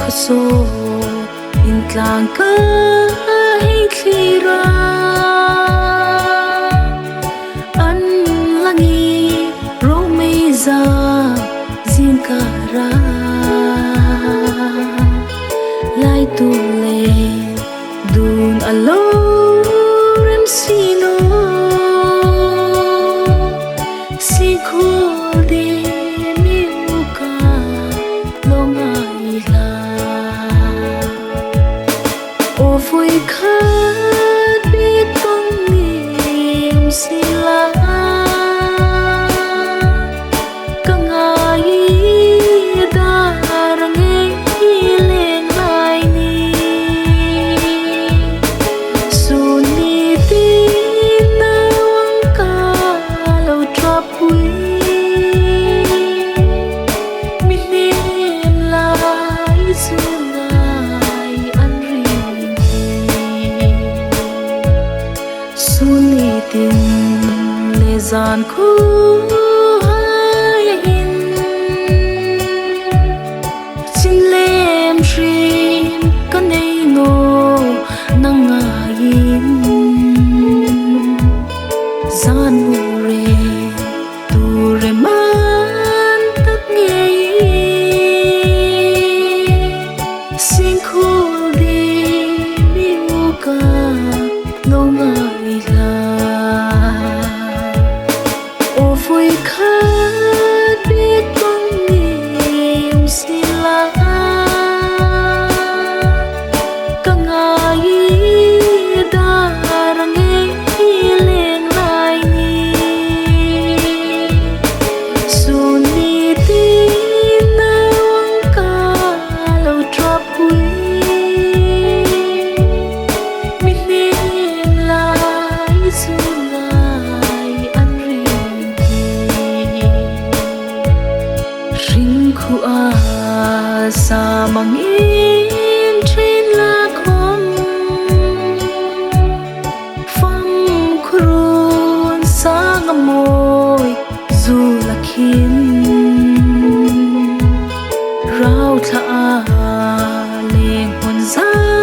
so in tlang ka hay khira an langi ro mei za zin ka ra lai tu le dun alo rem sino si khu de mi uka longa ila o vui khat bi tong nim sila kangai darange leng lai ni suni ti na wang ka lo trapui mi nem lai sunai an ri suni tin le zan khu gian mure tu re man tak nge sing khul di mi uka lo ngai la o vui khat bi tong nim sila ka ngai darange sa mang in trên lá khom phong khuôn sa ngâm môi dù là khiến rau thả lên hồn giá